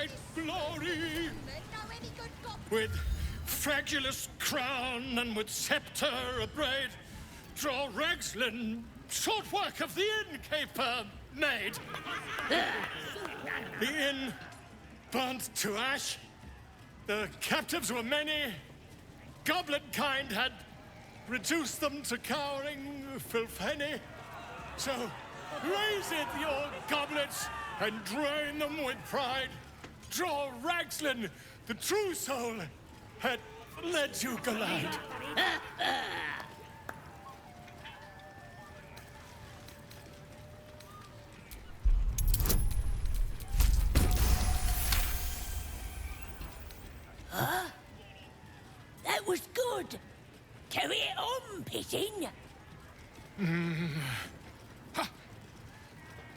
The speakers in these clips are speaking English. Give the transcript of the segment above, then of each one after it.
bright glory, with fragulous crown and with sceptre abraid, draw Ragslin, short work of the innkeeper made. The inn burnt to ash, the captives were many, goblet kind had reduced them to cowering filfenny. So raise it, your goblets, and drain them with pride. Draw Ragslin, the true soul, had led you glide. That was good. Carry it on, Pigeon.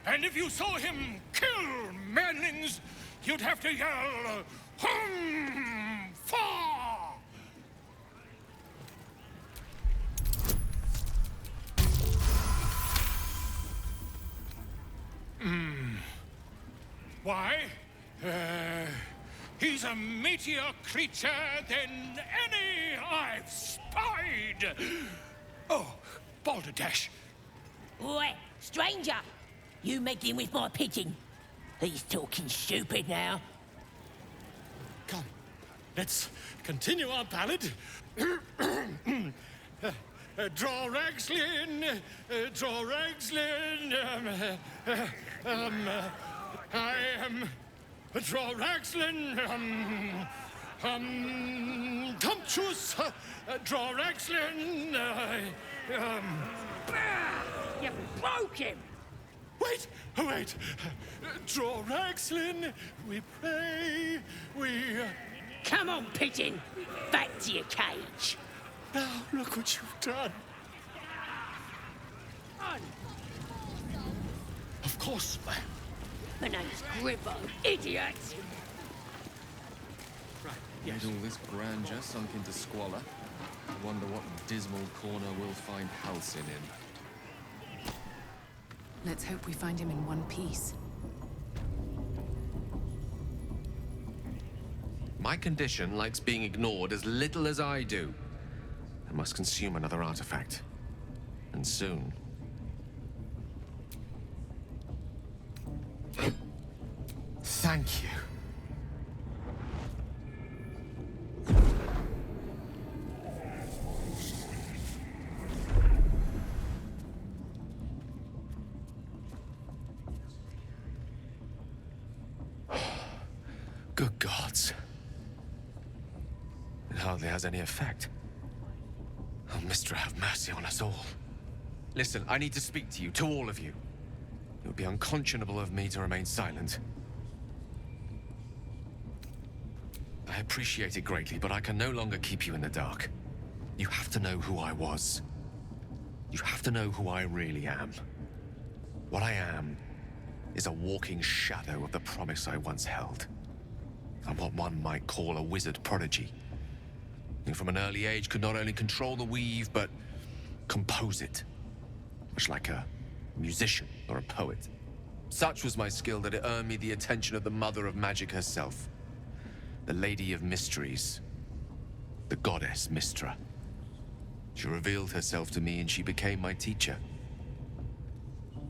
And if you saw him kill Mannings, you'd have to yell, hum, fa! Why? He's a meatier creature than any I've spied. Oh, Balderdash. Oi, stranger! You meddling with my pigeon. He's talking stupid now. Come, let's continue our ballad. Draw Ragslin, draw Ragslin. I am draw Ragslin. Tumptuous, draw Ragslin. You broke him! Wait, wait. Draw Ragslin, we pray, we... Come on, Pigeon. Back to your cage. Now, look what you've done. On. Of course. My name's Gribbo, idiot. Right, With all this grandeur sunk into squalor, I wonder what dismal corner we'll find Halcyon in. Let's hope we find him in one piece. My condition likes being ignored as little as I do. I must consume another artifact. And soon. Thank you. Good gods. It hardly has any effect. Oh, Mistra, have mercy on us all. Listen, I need to speak to you, to all of you. It would be unconscionable of me to remain silent. I appreciate it greatly, but I can no longer keep you in the dark. You have to know who I was. You have to know who I really am. What I am is a walking shadow of the promise I once held. I'm what one might call a wizard prodigy, who from an early age could not only control the weave, but compose it, much like a musician or a poet. Such was my skill that it earned me the attention of the mother of magic herself, the Lady of Mysteries, the goddess Mistra. She revealed herself to me and she became my teacher.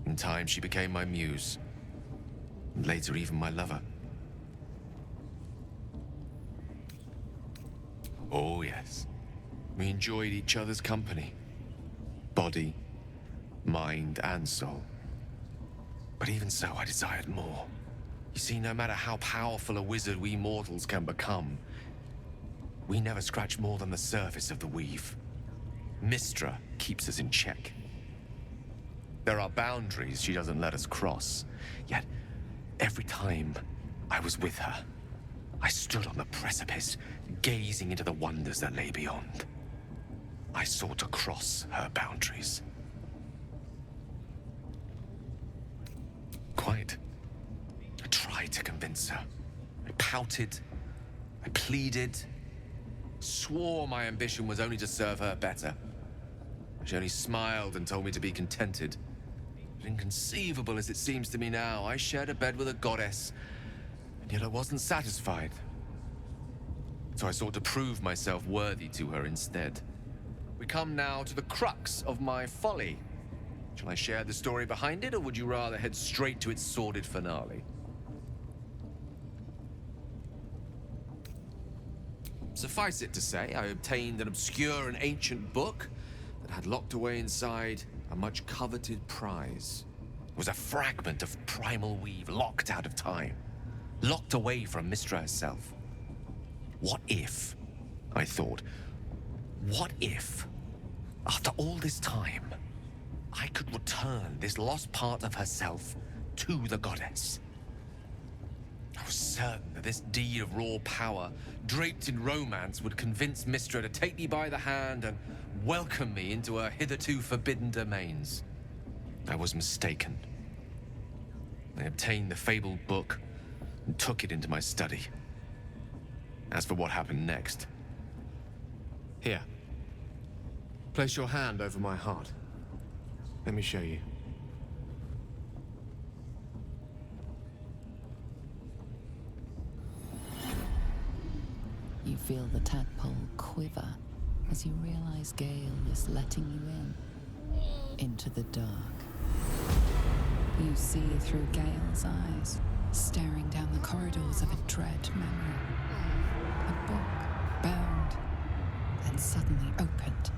In time, she became my muse, and later even my lover. Oh, yes. We enjoyed each other's company. Body, mind, and soul. But even so, I desired more. You see, no matter how powerful a wizard we mortals can become, we never scratch more than the surface of the weave. Mistra keeps us in check. There are boundaries she doesn't let us cross. Yet, every time I was with her, I stood on the precipice, gazing into the wonders that lay beyond. I sought to cross her boundaries. Quite. I tried to convince her. I pouted. I pleaded. Swore my ambition was only to serve her better. She only smiled and told me to be contented. But inconceivable as it seems to me now, I shared a bed with a goddess, And yet I wasn't satisfied. So I sought to prove myself worthy to her instead. We come now to the crux of my folly. Shall I share the story behind it, or would you rather head straight to its sordid finale? Suffice it to say, I obtained an obscure and ancient book that had locked away inside a much coveted prize. It was a fragment of primal weave locked out of time, locked away from Mystra herself. What if, I thought, what if, after all this time, I could return this lost part of herself to the goddess? I was certain that this deed of raw power, draped in romance, would convince Mystra to take me by the hand and welcome me into her hitherto forbidden domains. I was mistaken. I obtained the fabled book and took it into my study. As for what happened next... Here. Place your hand over my heart. Let me show you. You feel the tadpole quiver as you realize Gale is letting you into the dark. You see through Gale's eyes, staring down the corridors of a dread memory. A book, bound, then suddenly opened.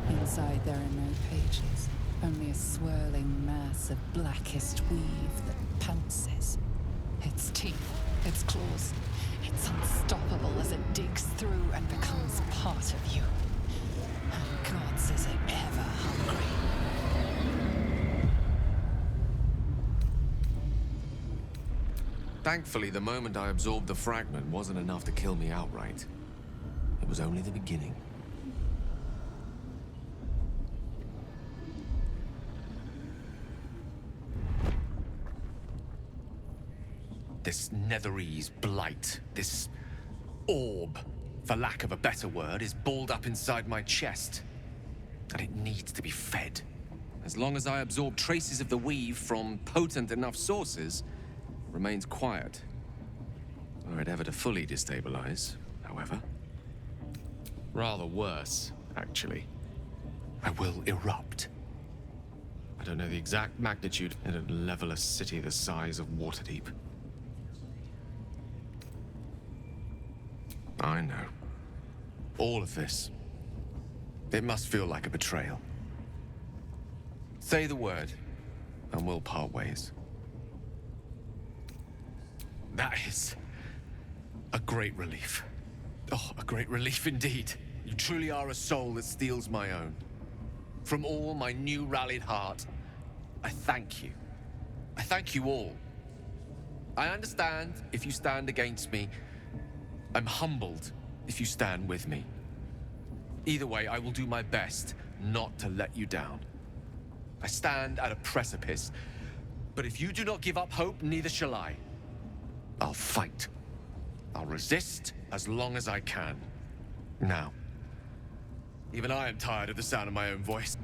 Inside there are no pages, only a swirling mass of blackest weave that pounces. Its teeth, its claws, it's unstoppable as it digs through and becomes part of you. And gods, is it ever hungry. Thankfully, the moment I absorbed the fragment wasn't enough to kill me outright. It was only the beginning. This Netherese blight, this orb, for lack of a better word, is balled up inside my chest. And it needs to be fed. As long as I absorb traces of the weave from potent enough sources, it remains quiet. Were it ever to fully destabilize, however. Rather worse, actually. I will erupt. I don't know the exact magnitude, and it'd level a city the size of Waterdeep. I know. All of this. It must feel like a betrayal. Say the word, and we'll part ways. That is a great relief. Oh, a great relief indeed. You truly are a soul that steals my own. From all my new rallied heart, I thank you. I thank you all. I understand if you stand against me. I'm humbled if you stand with me. Either way, I will do my best not to let you down. I stand at a precipice, but if you do not give up hope, neither shall I. I'll fight. I'll resist as long as I can. Now, even I am tired of the sound of my own voice.